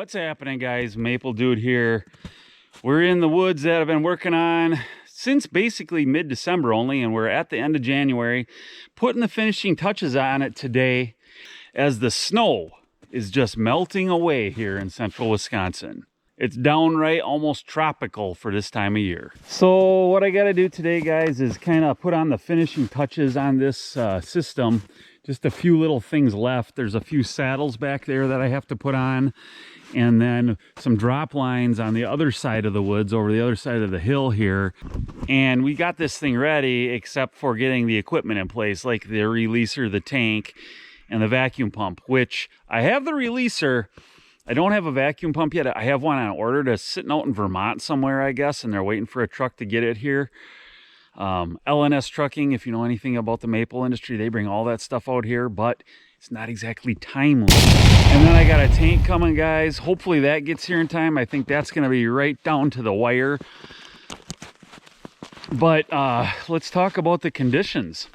What's happening, guys? Maple Dude here. We're in the woods that I've been working on since basically mid-December only, and we're at the end of January, putting the finishing touches on it today as the snow is just melting away here in central Wisconsin. It's downright almost tropical for this time of year. So what I got to do today, guys, is kind of put on the finishing touches on this system. Just a few little things left. There's a few saddles back there that I have to put on, and then some drop lines on the other side of the woods, over the other side of the hill here. And we got this thing ready, except for getting the equipment in place, like the releaser, the tank, and the vacuum pump, which I have the releaser. I don't have a vacuum pump yet. I have one on order that's sitting out in Vermont somewhere, I guess, and they're waiting for a truck to get it here. LNS Trucking, if you know anything about the maple industry, they bring all that stuff out here, but it's not exactly timely. And then I got a tank coming, guys. Hopefully that gets here in time. I think that's going to be right down to the wire. But let's talk about the conditions.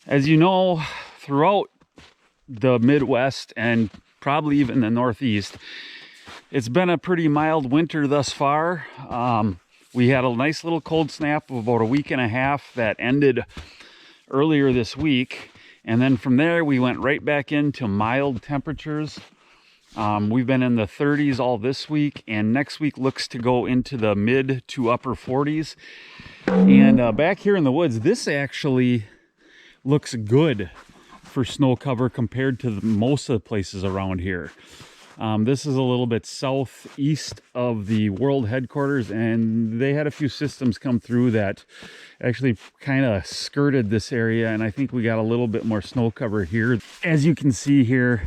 As you know, throughout the Midwest and probably even the Northeast, it's been a pretty mild winter thus far. We had a nice little cold snap of about a week and a half that ended earlier this week. And then from there, we went right back into mild temperatures. We've been in the 30s all this week, and next week looks to go into the mid to upper 40s. And back here in the woods, this actually looks good for snow cover compared to most of the places around here. This is a little bit southeast of the world headquarters, and they had a few systems come through that actually kind of skirted this area, and I think we got a little bit more snow cover here. As you can see here,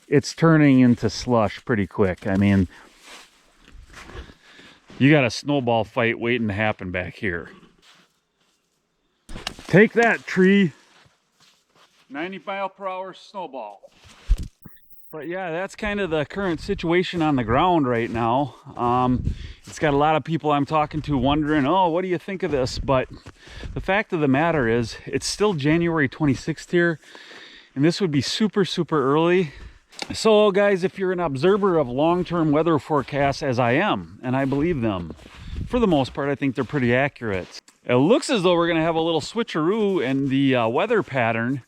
it's turning into slush pretty quick. I mean, you got a snowball fight waiting to happen back here. Take that, tree. 90-mile-per-hour snowball. But yeah, that's kind of the current situation on the ground right now. It's got a lot of people I'm talking to wondering, oh, what do you think of this? But the fact of the matter is, it's still January 26th here, and this would be super, super early. So guys, if you're an observer of long-term weather forecasts, as I am, and I believe them, for the most part, I think they're pretty accurate. It looks as though we're going to have a little switcheroo in the weather pattern,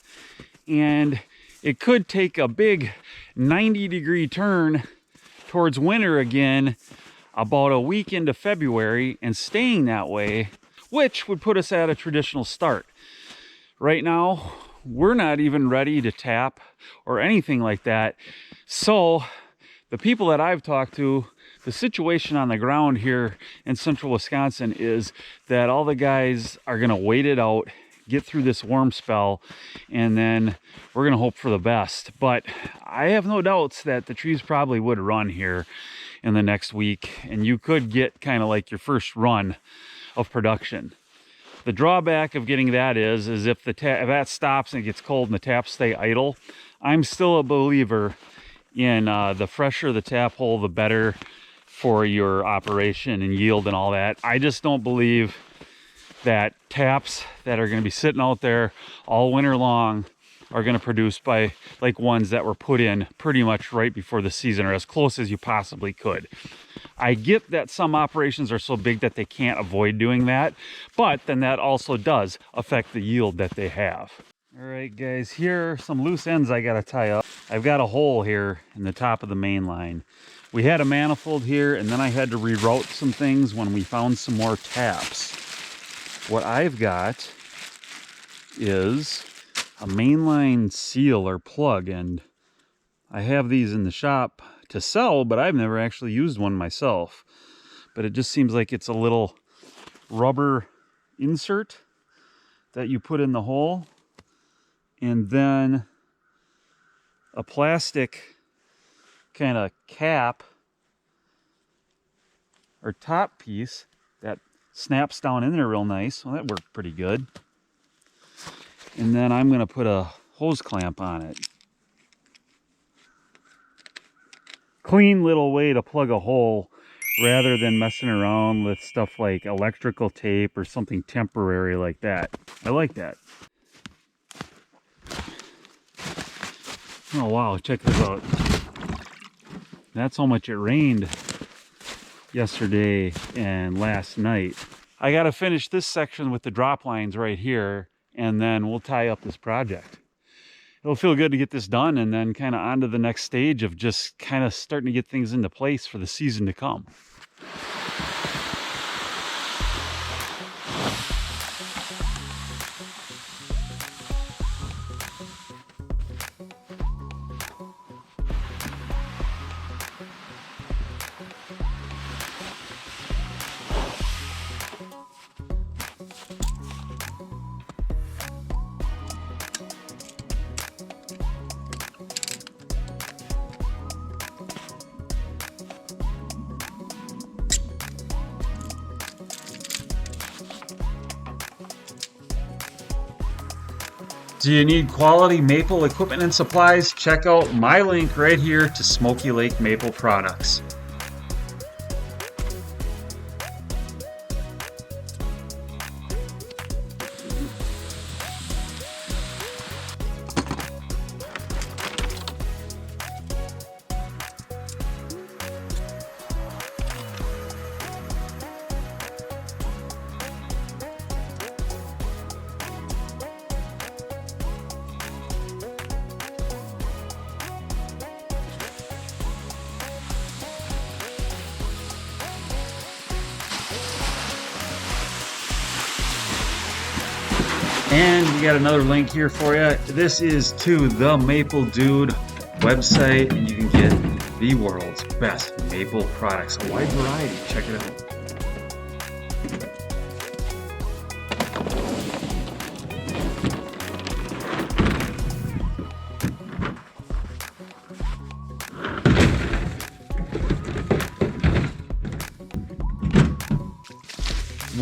and it could take a big 90-degree turn towards winter again about a week into February and staying that way, which would put us at a traditional start. Right now, we're not even ready to tap or anything like that. So the people that I've talked to, the situation on the ground here in central Wisconsin is that all the guys are going to wait it out, get through this warm spell, and then we're going to hope for the best. But I have no doubts that the trees probably would run here in the next week, and you could get kind of like your first run of production. The drawback of getting that is if if that stops and it gets cold and the taps stay idle, I'm still a believer in the fresher the tap hole, the better for your operation and yield and all that. I just don't believe that taps that are going to be sitting out there all winter long are going to produce by like ones that were put in pretty much right before the season, or as close as you possibly could. I get that some operations are so big that they can't avoid doing that, but then that also does affect the yield that they have. All right, guys, here are some loose ends I got to tie up. I've got a hole here in the top of the main line. We had a manifold here, and then I had to reroute some things when we found some more taps. What I've got is a mainline seal or plug, and I have these in the shop to sell, but I've never actually used one myself. But it just seems like it's a little rubber insert that you put in the hole, and then a plastic kind of cap or top piece that snaps down in there real nice. Well, that worked pretty good. And then I'm going to put a hose clamp on it. Clean little way to plug a hole rather than messing around with stuff like electrical tape or something temporary like that. I like that. Oh wow, check this out. That's how much it rained yesterday and last night. I got to finish this section with the drop lines right here, and then we'll tie up this project. It'll feel good to get this done, and then kind of on to the next stage of just kind of starting to get things into place for the season to come. Do you need quality maple equipment and supplies? Check out my link right here to Smoky Lake Maple Products. And we got another link here for you. This is to the Maple Dude website, and you can get the world's best maple products. A wide variety. Check it out.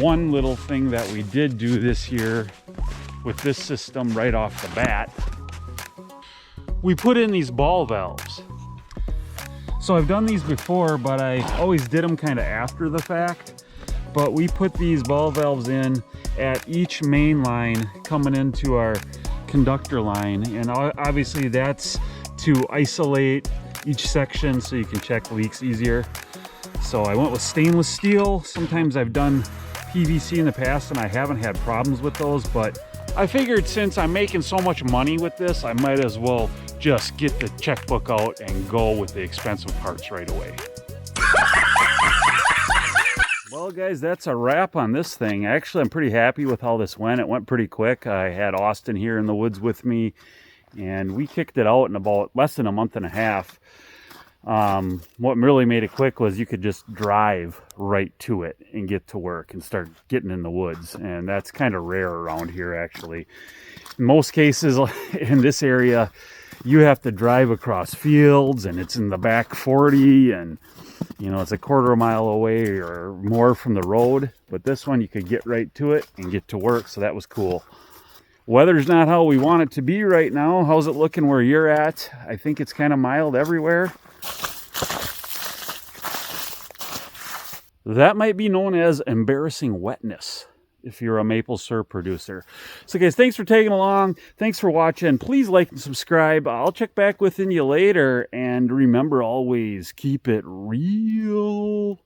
One little thing that we did do this year with this system right off the bat, we put in these ball valves. So I've done these before, but I always did them kind of after the fact. But we put these ball valves in at each main line coming into our conductor line, and obviously that's to isolate each section so you can check leaks easier. So I went with stainless steel. Sometimes I've done PVC in the past and I haven't had problems with those, but I figured since I'm making so much money with this, I might as well just get the checkbook out and go with the expensive parts right away. Well guys, that's a wrap on this thing. Actually, I'm pretty happy with how this went. It went pretty quick. I had Austin here in the woods with me, and we kicked it out in about less than a month and a half. What really made it quick was you could just drive right to it and get to work and start getting in the woods, and that's kind of rare around here actually. In most cases in this area you have to drive across fields, and it's in the back 40, and you know, it's a quarter mile away or more from the road. But this one you could get right to it and get to work, so that was cool. Weather's not how we want it to be right now. How's it looking where you're at? I think it's kind of mild everywhere. That might be known as embarrassing wetness if you're a maple syrup producer. So guys, thanks for tagging along. Thanks for watching. Please like and subscribe. I'll check back with you later. And remember, always keep it real.